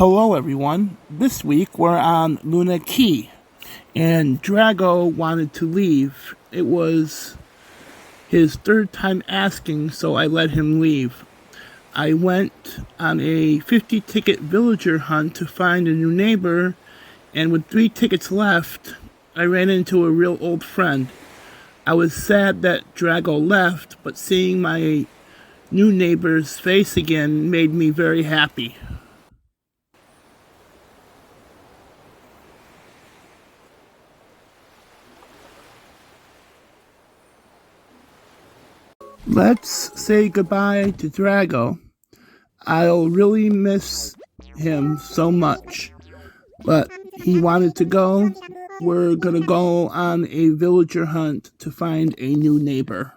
Hello everyone, this week we're on Luna Key, and Drago wanted to leave. It was his third time asking, so I let him leave. I went on a 50-ticket villager hunt to find a new neighbor, and with 3 tickets left, I ran into a real old friend. I was sad that Drago left, but seeing my new neighbor's face again made me very happy. Let's say goodbye to Drago. I'll really miss him so much, but he wanted to go. We're gonna go on a villager hunt to find a new neighbor.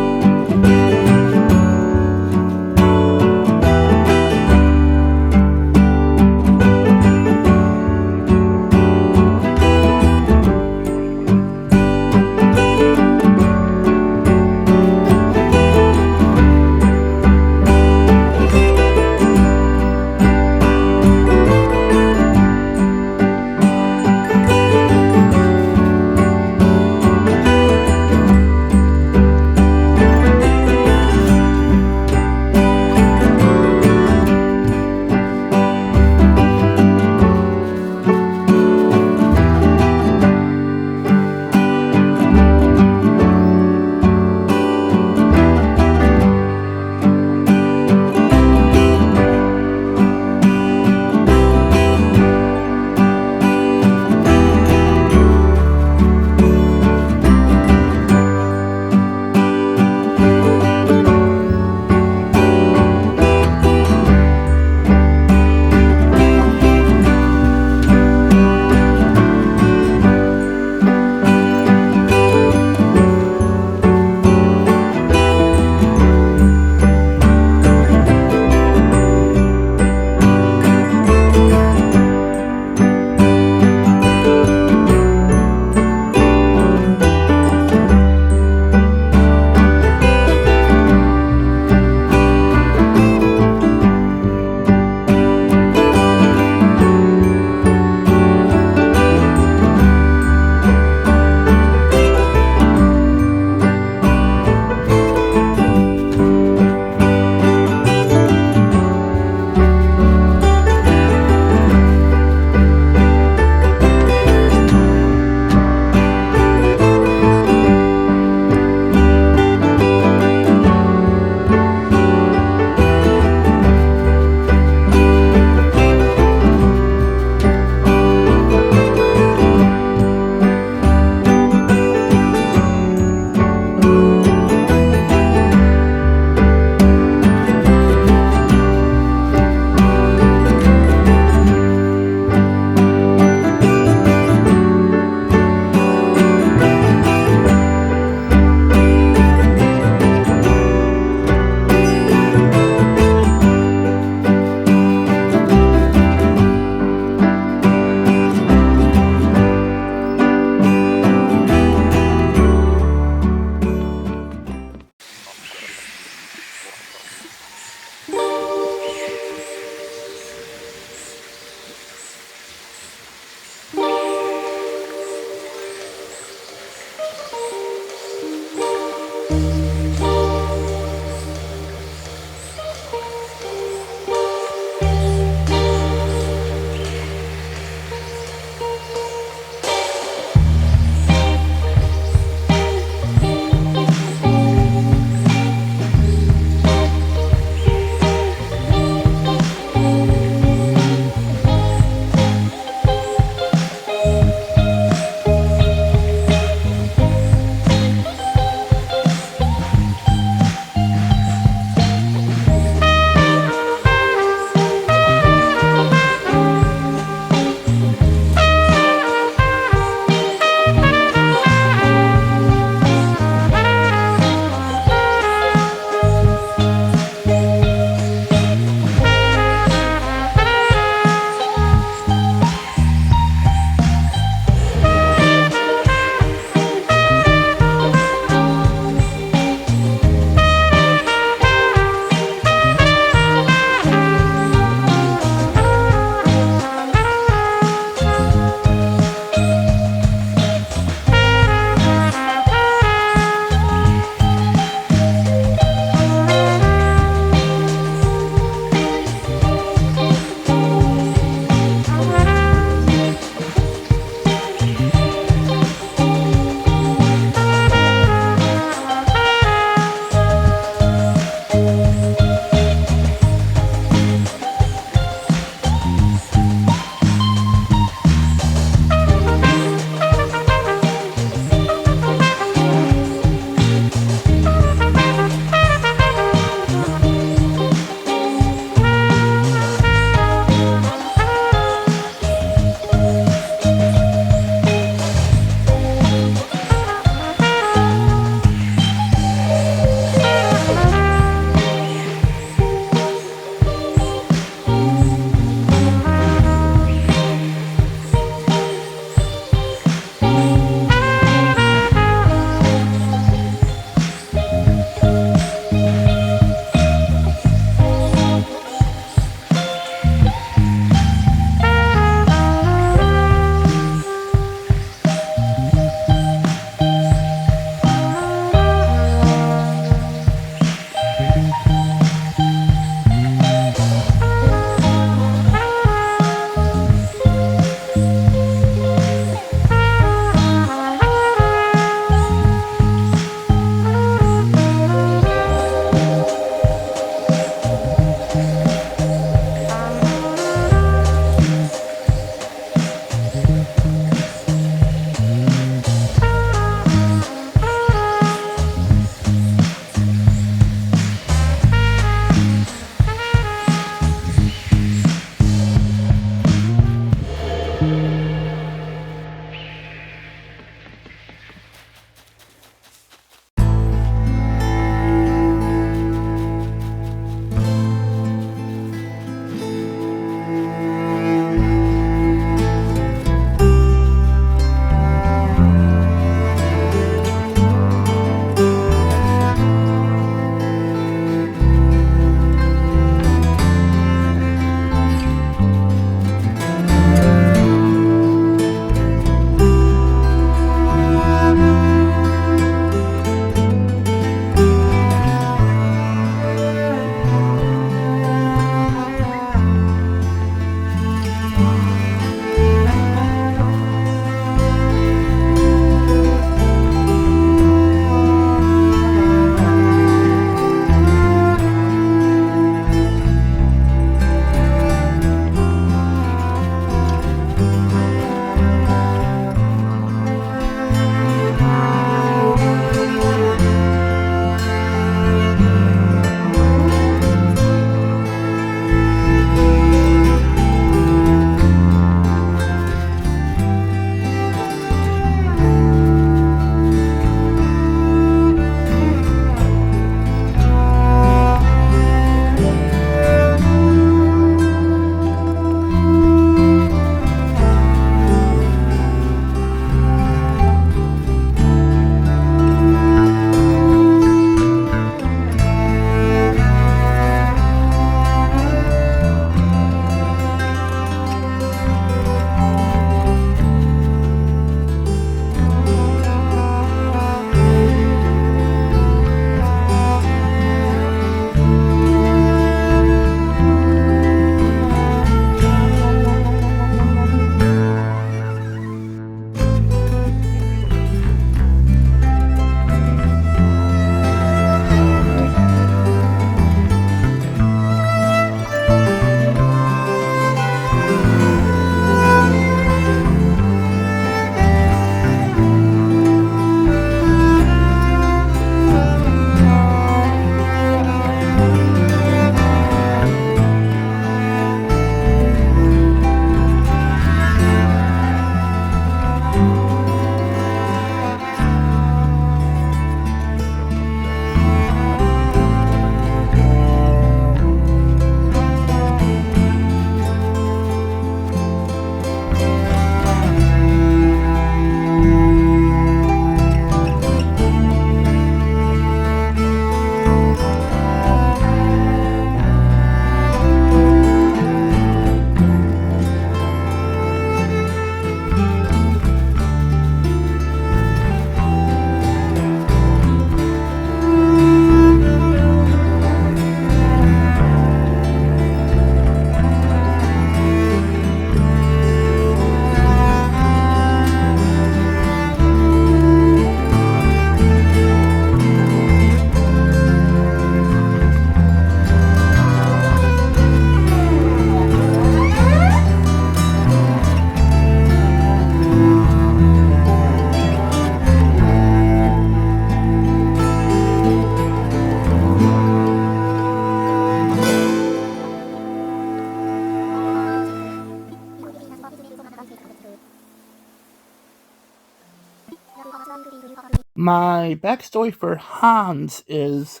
My backstory for Hans is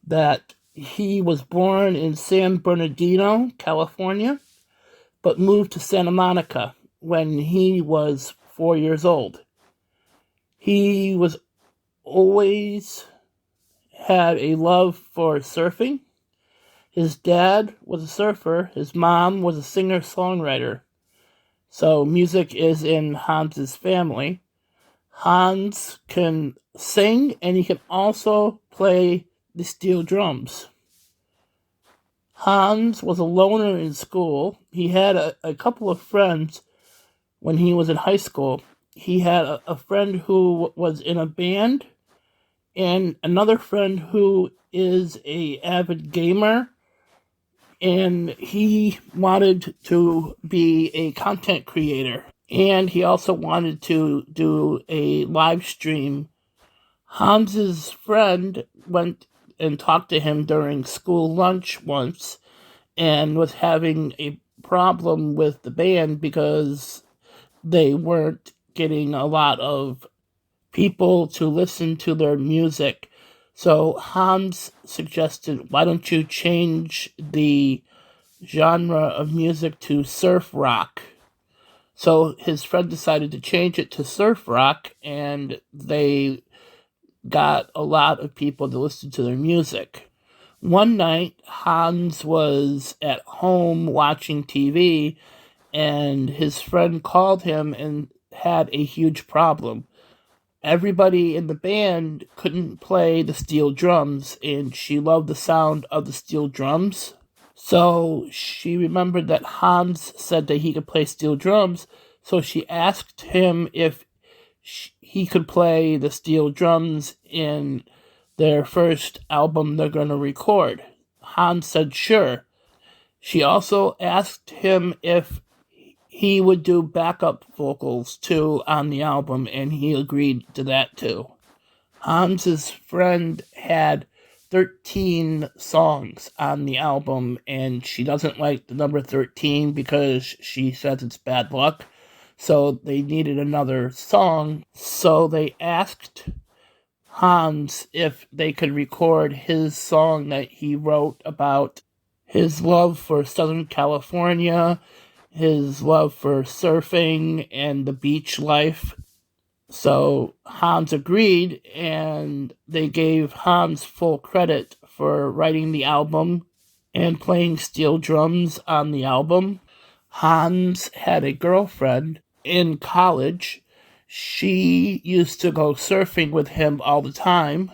that he was born in San Bernardino, California, but moved to Santa Monica when he was 4 years old. He was always had a love for surfing. His dad was a surfer. His mom was a singer-songwriter. So music is in Hans's family. Hans can sing, and he can also play the steel drums. Hans was a loner in school. He had a couple of friends when he was in high school. He had a friend who was in a band, and another friend who is a avid gamer, and he wanted to be a content creator, and he also wanted to do a live stream. Hans's friend went and talked to him during school lunch once and was having a problem with the band because they weren't getting a lot of people to listen to their music. So Hans suggested, why don't you change the genre of music to surf rock? So his friend decided to change it to surf rock, and they got a lot of people to listen to their music. One night, Hans was at home watching TV, and his friend called him and had a huge problem. Everybody in the band couldn't play the steel drums, and she loved the sound of the steel drums. So she remembered that Hans said that he could play steel drums, so she asked him if he could play the steel drums in their first album they're going to record. Hans said sure. She also asked him if he would do backup vocals too on the album, and he agreed to that too. Hans's friend had 13 songs on the album, and she doesn't like the number 13 because she says it's bad luck. So they needed another song. So they asked Hans if they could record his song that he wrote about his love for Southern California, his love for surfing and the beach life. So Hans agreed, and they gave Hans full credit for writing the album and playing steel drums on the album. Hans had a girlfriend in college. She used to go surfing with him all the time.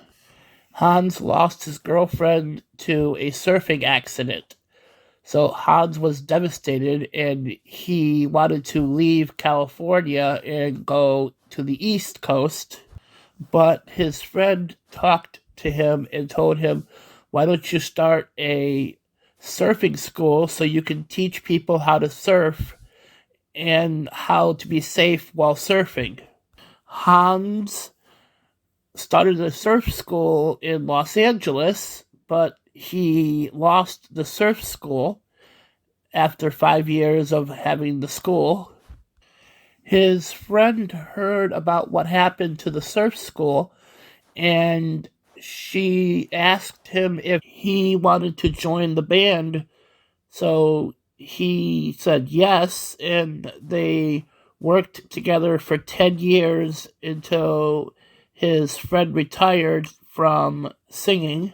Hans lost his girlfriend to a surfing accident. So Hans was devastated, and he wanted to leave California and go to the East Coast. But his friend talked to him and told him, why don't you start a surfing school so you can teach people how to surf and how to be safe while surfing. Hans started a surf school in Los Angeles, but he lost the surf school after 5 years of having the school. His friend heard about what happened to the surf school, and she asked him if he wanted to join the band. So he said yes, and they worked together for 10 years until his friend retired from singing,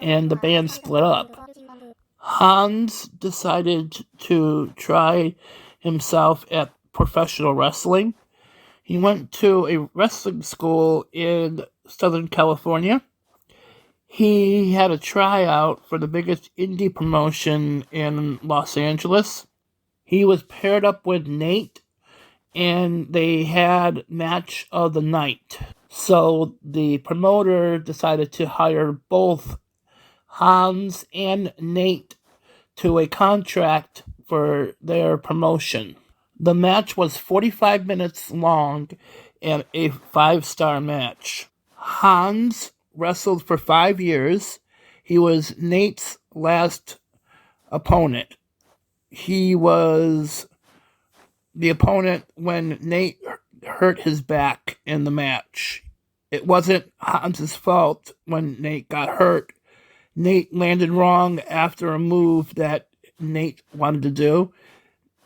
and the band split up. Hans decided to try himself at professional wrestling. He went to a wrestling school in Southern California. He had a tryout for the biggest indie promotion in Los Angeles. He was paired up with Nate, and they had match of the night. So the promoter decided to hire both Hans and Nate to a contract for their promotion. The match was 45 minutes long and a 5-star match. Hans wrestled for 5 years. He was Nate's last opponent. He was the opponent when Nate hurt his back in the match. It wasn't Hans's fault when Nate got hurt. Nate landed wrong after a move that Nate wanted to do.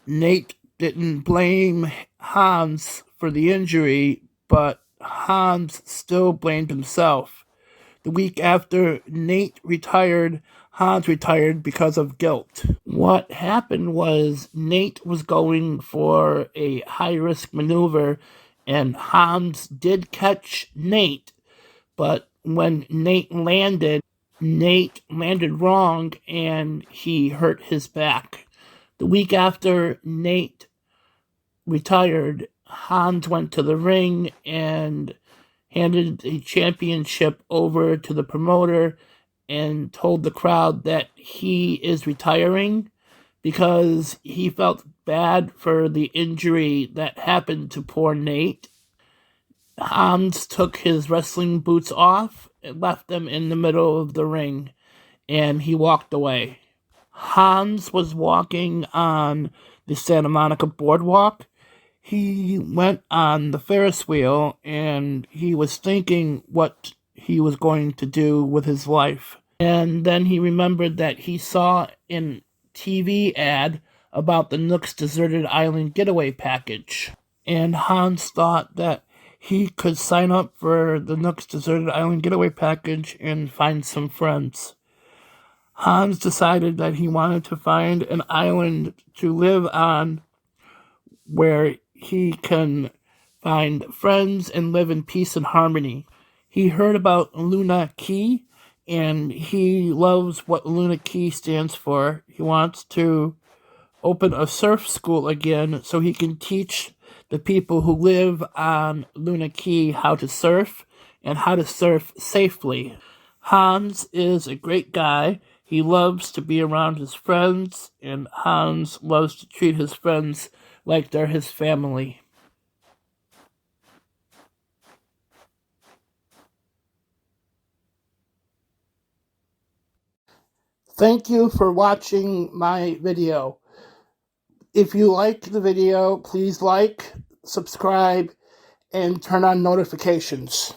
Nate didn't blame Hans for the injury, but Hans still blamed himself. The week after Nate retired, Hans retired because of guilt. What happened was Nate was going for a high-risk maneuver, and Hans did catch Nate, but when Nate landed wrong and he hurt his back. The week after Nate retired, Hans went to the ring and handed the championship over to the promoter and told the crowd that he is retiring because he felt bad for the injury that happened to poor Nate. Hans took his wrestling boots off and left them in the middle of the ring, and he walked away. Hans was walking on the Santa Monica boardwalk. He went on the Ferris wheel, and he was thinking what he was going to do with his life. And then he remembered that he saw an TV ad about the Nook's Deserted Island Getaway Package. And Hans thought that he could sign up for the Nook's Deserted Island Getaway Package and find some friends. Hans decided that he wanted to find an island to live on where he can find friends and live in peace and harmony. He heard about Luna Key, and he loves what Luna Key stands for. He wants to open a surf school again so he can teach the people who live on Luna Key how to surf and how to surf safely. Hans is a great guy. He loves to be around his friends, and Hans loves to treat his friends like they're his family. Thank you for watching my video. If you liked the video, please like, subscribe, and turn on notifications.